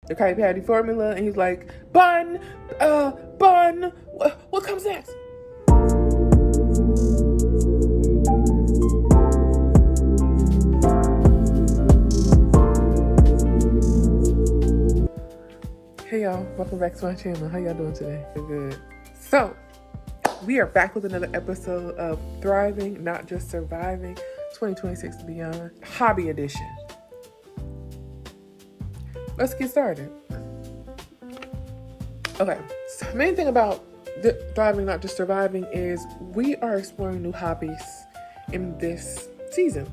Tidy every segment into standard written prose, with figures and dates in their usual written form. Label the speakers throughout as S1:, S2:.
S1: the Krabby Patty formula, and he's like, bun, bun, what comes next? Hey y'all, welcome back to my channel. How y'all doing today? Good. So, we are back with another episode of Thriving, Not Just Surviving, 2026 and Beyond, Hobby Edition. Let's get started. Okay, so the main thing about Thriving, Not Just Surviving is we are exploring new hobbies in this season.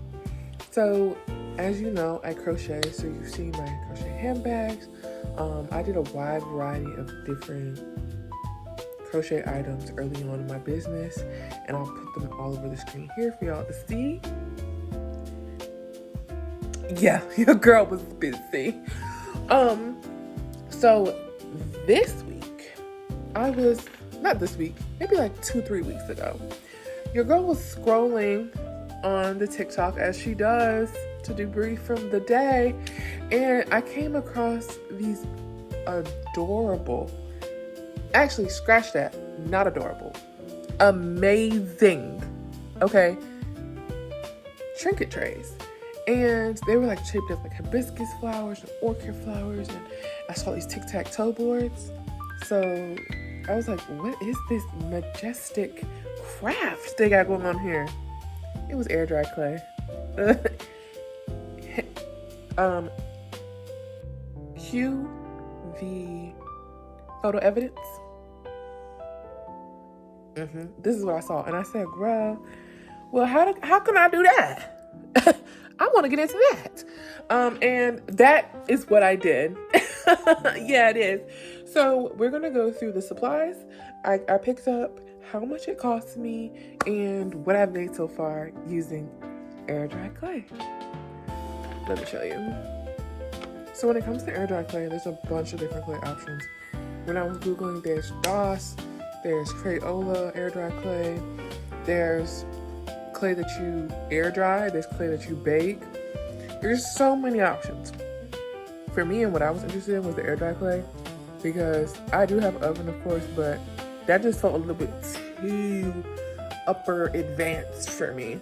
S1: So, as you know, I crochet, so you've seen my crochet handbags. I did a wide variety of different crochet items early on in my business, and I'll put them all over the screen here for y'all to see. Yeah, your girl was busy. So this week, maybe like 2-3 weeks ago, your girl was scrolling on the TikTok as she does to debrief from the day, and I came across these adorable, actually scratch that, not adorable, amazing, okay, trinket trays. And they were like shaped as like hibiscus flowers and orchid flowers, and I saw these tic-tac-toe boards. So I was like, what is this majestic craft they got going on here? It was air dry clay. Cue the photo evidence. This is what I saw, and I said, "Girl, well, how can I do that? I want to get into that." And that is what I did. Yeah, it is. So we're gonna go through the supplies. I picked up how much it cost me and what I've made so far using air dry clay. Let me show you. So when it comes to air dry clay, there's a bunch of different clay options. When I was Googling, there's DOS, there's Crayola air dry clay, there's clay that you air dry, there's clay that you bake. There's so many options. For me, and what I was interested in was the air dry clay, because I do have an oven, of course, but that just felt a little bit too upper advanced for me.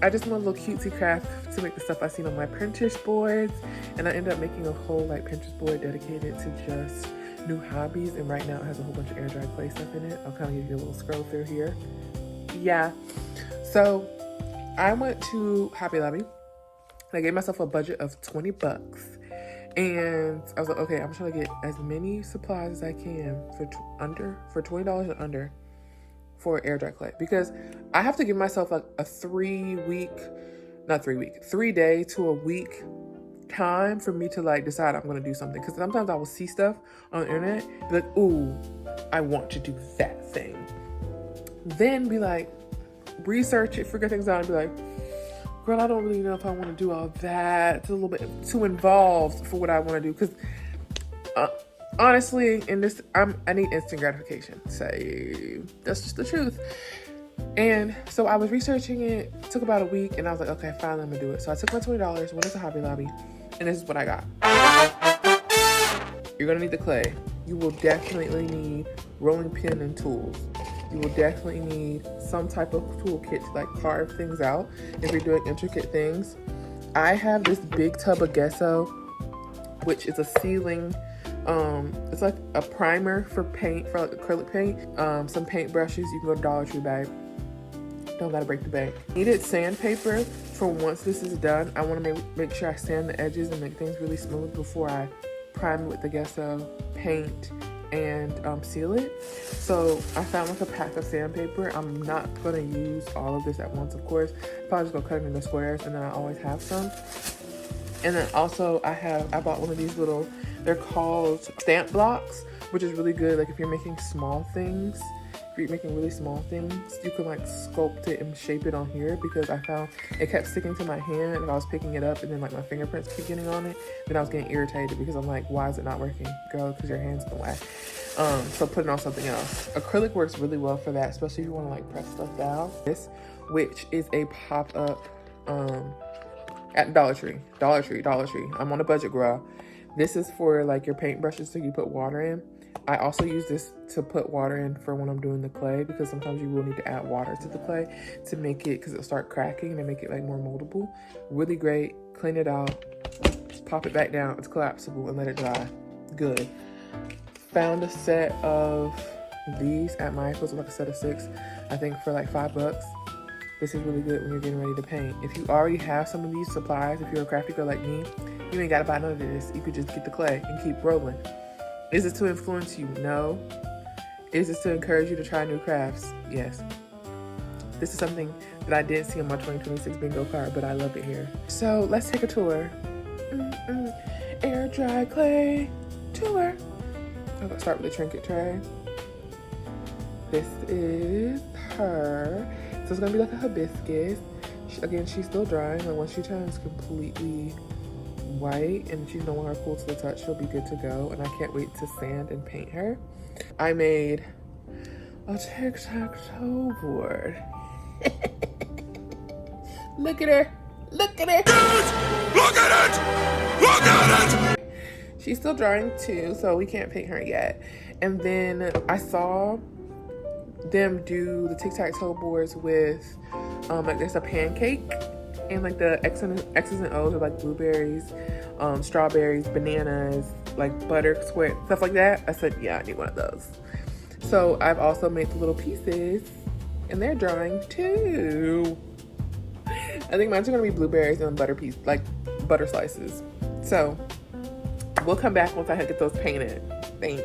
S1: I just want a little cutesy craft to make the stuff I seen on my Pinterest boards, and I ended up making a whole like Pinterest board dedicated to just new hobbies, and right now it has a whole bunch of air dry clay stuff in it. I'll kind of give you a little scroll through here. Yeah, so I went to Hobby Lobby. I gave myself a budget of $20, and I was like, okay, I'm trying to get as many supplies as I can for $20 and under for air dry clay, because I have to give myself like a 3 day to a week time for me to like decide I'm going to do something. Because sometimes I will see stuff on the internet, be like, ooh, I want to do that thing. Then be like, research it, figure things out, and be like, girl, I don't really know if I want to do all that. It's a little bit too involved for what I want to do. Because honestly, in this, I need instant gratification. So that's just the truth. And so I was researching it. It took about a week, and I was like, okay, finally, I'm gonna do it. So I took my $20, went to Hobby Lobby, and this is what I got. You're gonna need the clay. You will definitely need rolling pin and tools. You will definitely need some type of toolkit to like carve things out if you're doing intricate things. I have this big tub of gesso, which is a sealing, it's like a primer for paint, for like acrylic paint. Some paint brushes. You can go to Dollar Tree, babe. Don't gotta break the bank. Needed sandpaper for once this is done. I want to make sure I sand the edges and make things really smooth before I prime it with the gesso, paint, and seal it. So I found like a pack of sandpaper. I'm not gonna use all of this at once, of course. Probably just gonna cut it into squares, and then I always have some. And then also I bought one of these little, they're called stamp blocks, which is really good. Like if you're making small things, if you're making really small things, you can like sculpt it and shape it on here, because I found it kept sticking to my hand and I was picking it up, and then like my fingerprints keep getting on it. Then I was getting irritated because I'm like, why is it not working? Girl, because your hand's in the way. So put it on something else. Acrylic works really well for that, especially if you want to like press stuff down. This, which is a pop-up at Dollar Tree. I'm on a budget, girl. This is for like your paint brushes so you put water in. I also use this to put water in for when I'm doing the clay, because sometimes you will need to add water to the clay to make it, because it'll start cracking and make it like more moldable. Really great. Clean it out, pop it back down, it's collapsible, and let it dry. Good. Found a set of these at Michael's, like a set of 6, I think for like $5. This is really good when you're getting ready to paint. If you already have some of these supplies, if you're a crafty girl like me, you ain't gotta buy none of this. You could just get the clay and keep rolling. Is it to influence you? No. Is this to encourage you to try new crafts? Yes. This is something that I didn't see on my 2026 bingo card, but I love it here. So let's take a tour. Air dry clay tour. I'm gonna start with the trinket tray. This is her. So it's gonna be like a hibiscus. Again, she's still drying. Like once she turns completely white and she's no longer cool to the touch, she'll be good to go. And I can't wait to sand and paint her. I made a tic-tac-toe board. Look at her. Look at her. Look at it. Look at it. She's still drying too, so we can't paint her yet. And then I saw them do the tic-tac-toe boards with like there's a pancake, and like the X's and O's are like blueberries, strawberries, bananas, like butter, square, stuff like that. I said, yeah, I need one of those. So I've also made the little pieces, and they're drying too. I think mine's are gonna be blueberries and butter like butter slices. So we'll come back once I get those painted. Thanks.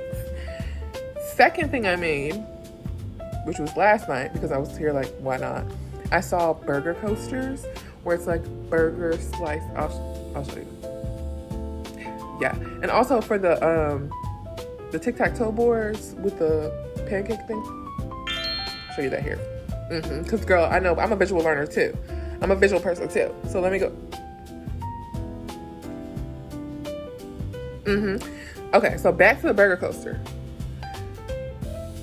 S1: Second thing I made, which was last night because I was here like, why not? I saw burger coasters where it's like burger slice. I'll show you. Yeah, and also for the tic-tac-toe boards with the pancake thing. I'll show you that here. Cause girl, I know I'm a visual learner too. I'm a visual person too. So let me go. Okay, so back to the burger coaster.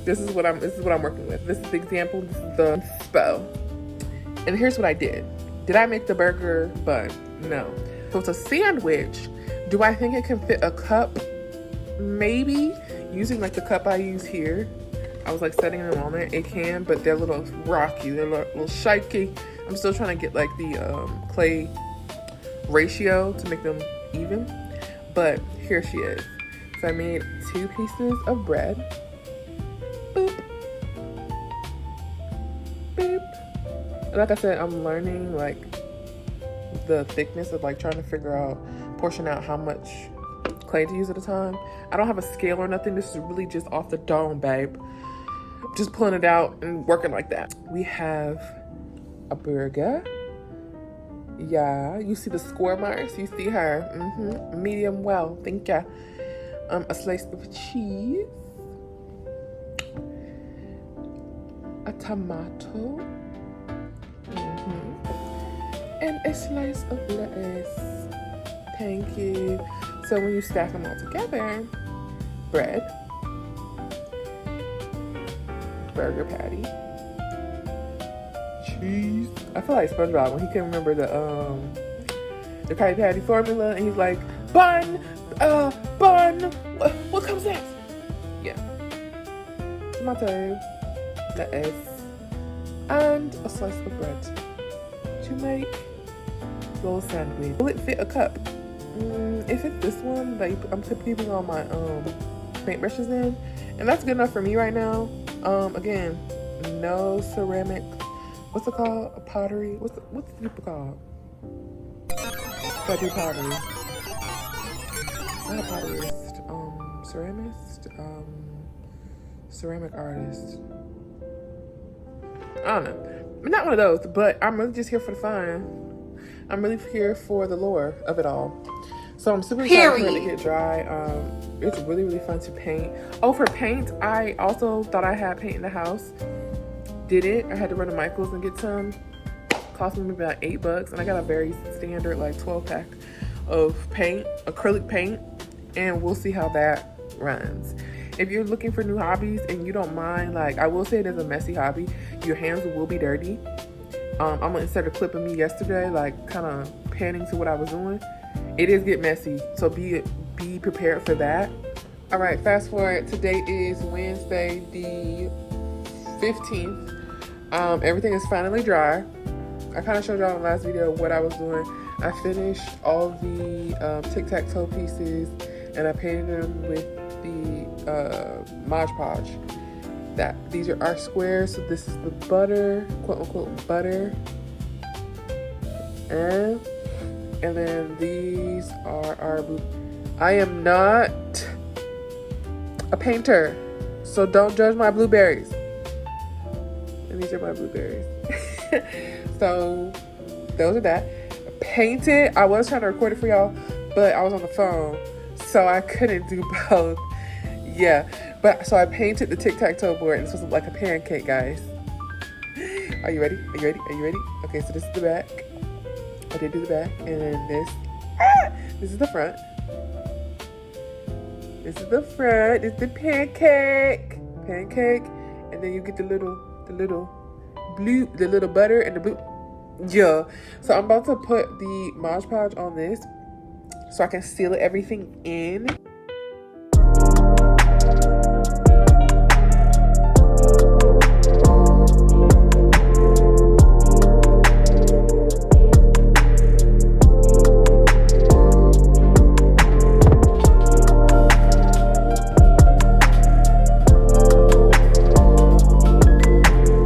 S1: This is what I'm working with. This is the example. This is the inspo. And here's what I did. Did I make the burger bun? No. So it's a sandwich. Do I think it can fit a cup? Maybe. Using like the cup I use here. I was like setting them on there. It can, but they're a little rocky. They're a little shaky. I'm still trying to get like the clay ratio to make them even. But here she is. So I made 2 pieces of bread. Boop. Boop. Like I said, I'm learning like the thickness of like trying to figure out, portion out how much clay to use at a time. I don't have a scale or nothing. This is really just off the dome, babe. Just pulling it out and working like that. We have a burger. Yeah, you see the score marks? You see her. Medium well, thank ya. A slice of cheese. A tomato. And a slice of lettuce. Thank you. So when you stack them all together, bread, burger patty, cheese. I feel like SpongeBob when he couldn't remember the Krabby Patty formula, and he's like, bun, what comes next? Yeah, tomato, lettuce, and a slice of bread to make little sandwich. Will it fit a cup? If it's this one that I'm keeping all my paint brushes in, and that's good enough for me right now. Again, no ceramic. What's it called? A pottery. What's the people called? I do pottery. Not a potterist. Ceramist. Ceramic artist. I don't know. Not one of those, but I'm really just here for the fun. I'm really here for the lore of it all. So I'm super excited for it to get dry. It's really, really fun to paint. Oh, for paint, I also thought I had paint in the house. Didn't. I had to run to Michael's and get some. Cost me about $8, and I got a very standard like 12-pack of paint, acrylic paint, and we'll see how that runs. If you're looking for new hobbies and you don't mind, like I will say it is a messy hobby. Your hands will be dirty. I'm gonna insert a clip of me yesterday, like kind of panning to what I was doing. It is get messy, so be be prepared for that. All right, fast forward. Today is Wednesday, the 15th. Everything is finally dry. I kind of showed y'all in the last video what I was doing. I finished all the tic-tac-toe pieces and I painted them with the Mod Podge. These are our squares. So this is the butter, quote unquote butter. And then these are our blue. I am not a painter, so don't judge my blueberries. And these are my blueberries. So those are that. Painted. I was trying to record it for y'all, but I was on the phone, so I couldn't do both. Yeah, but so I painted the tic-tac-toe board, and this was like a pancake, guys. Are you ready? Are you ready? Are you ready? Okay, so this is the back. I did do the back, and then this is the front. This is the front. This is the pancake, and then you get the little butter and the blue. Yeah. So I'm about to put the Mod Podge on this so I can seal everything in.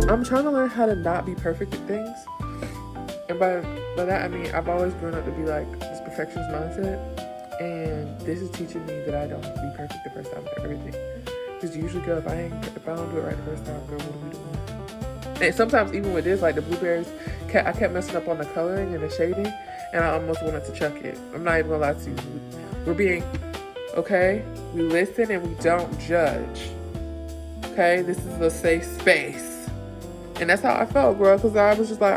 S1: I'm trying to learn how to not be perfect at things. And by that I mean I've always grown up to be like this perfectionist mindset, and this is teaching me that I don't have to be perfect the first time for everything. Because usually, girl, if I don't do it right the first time, girl, what are we doing? And sometimes even with this, like the blueberries, I kept messing up on the coloring and the shading, and I almost wanted to chuck it. I'm not even gonna lie to you. We're being okay. We listen and we don't judge. Okay, this is a safe space. And that's how I felt, girl, because I was just like,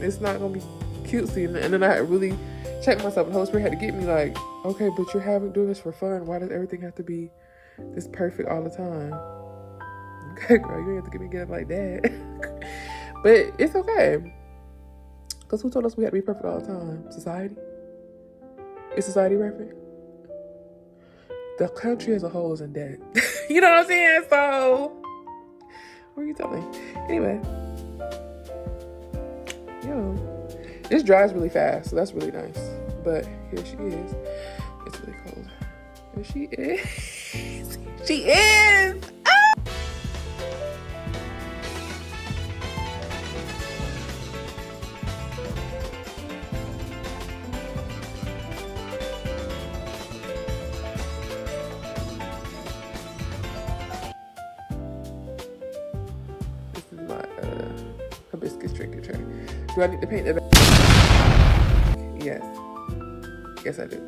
S1: it's not going to be cutesy. And then I had really checked myself. The Holy Spirit had to get me like, okay, but you're doing this for fun. Why does everything have to be this perfect all the time? Okay, girl, you ain't have to get up like that. But it's okay. Because who told us we had to be perfect all the time? Society? Is society perfect? The country as a whole is in debt. You know what I'm saying? So... what are you telling me? Anyway. Yo. This dries really fast, so that's really nice. But here she is. It's really cold. Here she is. She is! Ah! Hibiscus drinking tray. Do I need to paint the back? Yes. Yes, I do.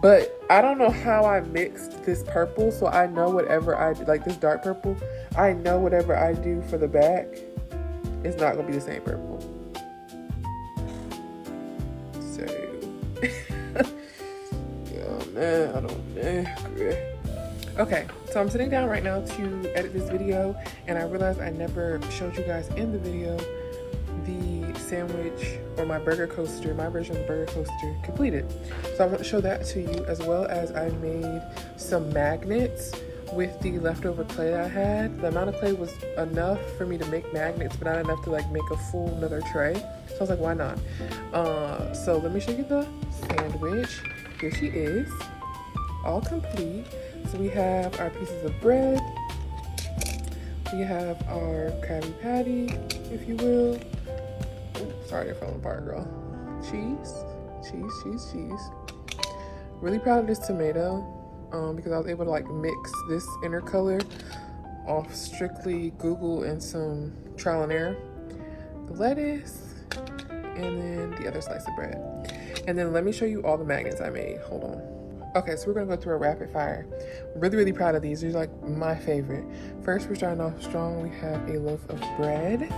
S1: But I don't know how I mixed this purple, so I know whatever I do, like this dark purple, I know whatever I do for the back, it's not going to be the same purple. So, oh man, I don't know. Okay, so I'm sitting down right now to edit this video, and I realized I never showed you guys in the video the sandwich or my burger coaster, my version of the burger coaster completed. So I want to show that to you, as well as I made some magnets with the leftover clay I had. The amount of clay was enough for me to make magnets, but not enough to like make a full another tray. So I was like, why not? So let me show you the sandwich. Here she is, all complete. So we have our pieces of bread. We have our Krabby Patty, if you will. Ooh, sorry, they're falling apart, girl. Cheese. Really proud of this tomato because I was able to like mix this inner color off strictly Google and some trial and error. The lettuce, and then the other slice of bread. And then let me show you all the magnets I made. Hold on. Okay, so we're gonna go through a rapid fire. Really proud of these. These are like my favorite. First, we're starting off strong. We have a loaf of bread.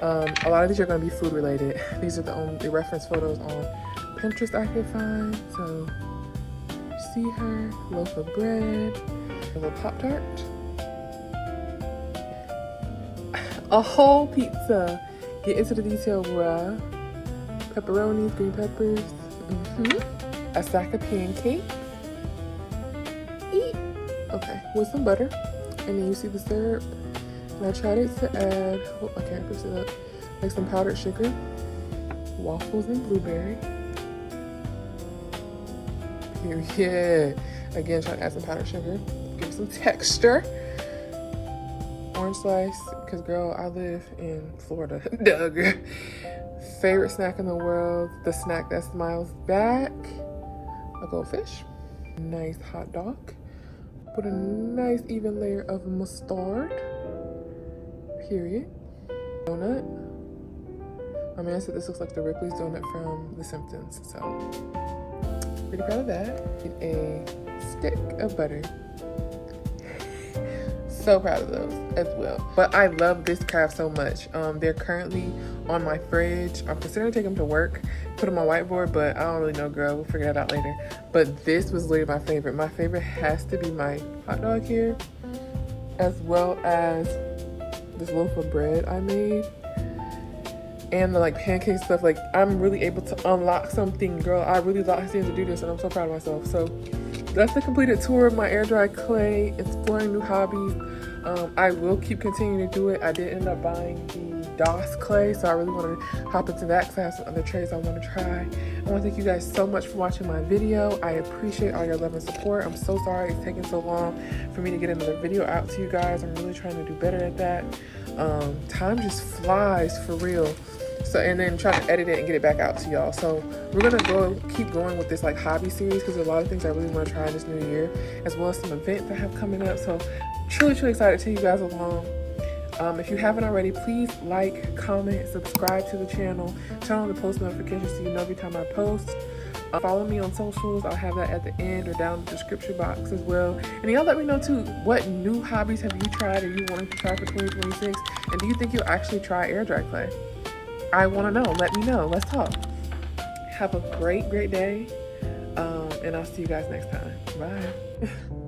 S1: A lot of these are gonna be food related. These are the only reference photos on Pinterest I could find. So, you see her, loaf of bread, a little Pop-Tart, a whole pizza. Get into the detail, bruh. Pepperonis, green peppers. A sack of pancakes, Okay, with some butter. And then you see the syrup. And I tried it to add, oh, I can't push it up, like some powdered sugar, waffles and blueberry. Period. Again, try to add some powdered sugar, give it some texture. Orange slice, because girl, I live in Florida. Doug. Favorite snack in the world, the snack that smiles back, a goldfish. Nice hot dog. Put a nice even layer of mustard. Period. Donut. I mean, I said this looks like the Ripley's donut from The Simpsons, so pretty proud of that. A stick of butter. So proud of those as well. But I love this craft so much. They're currently on my fridge. I'm considering taking them to work, put them on my whiteboard, but I don't really know, girl. We'll figure that out later. But this was literally my favorite. My favorite has to be my hot dog here, as well as this loaf of bread I made. And the like pancake stuff. Like, I'm really able to unlock something, girl. I really locked in to do this, and I'm so proud of myself. So that's the completed tour of my air dry clay, exploring new hobbies. I will keep continuing to do it. I did end up buying the DOS clay, so I really want to hop into that because I have some other trays I want to try. I want to thank you guys so much for watching my video. I appreciate all your love and support. I'm so sorry it's taking so long for me to get another video out to you guys. I'm really trying to do better at that. Time just flies for real. So, and then try to edit it and get it back out to y'all. So we're gonna keep going with this like hobby series because there's a lot of things I really want to try in this new year, as well as some events I have coming up. So truly excited to take you guys along. If you haven't already, please like, comment, subscribe to the channel, turn on the post notifications so you know every time I post. Follow me on socials. I'll have that at the end or down in the description box as well. And y'all let me know too, what new hobbies have you tried or you wanted to try for 2026? And do you think you'll actually try air dry clay? I want to know. Let me know. Let's talk. Have a great day. And I'll see you guys next time. Bye.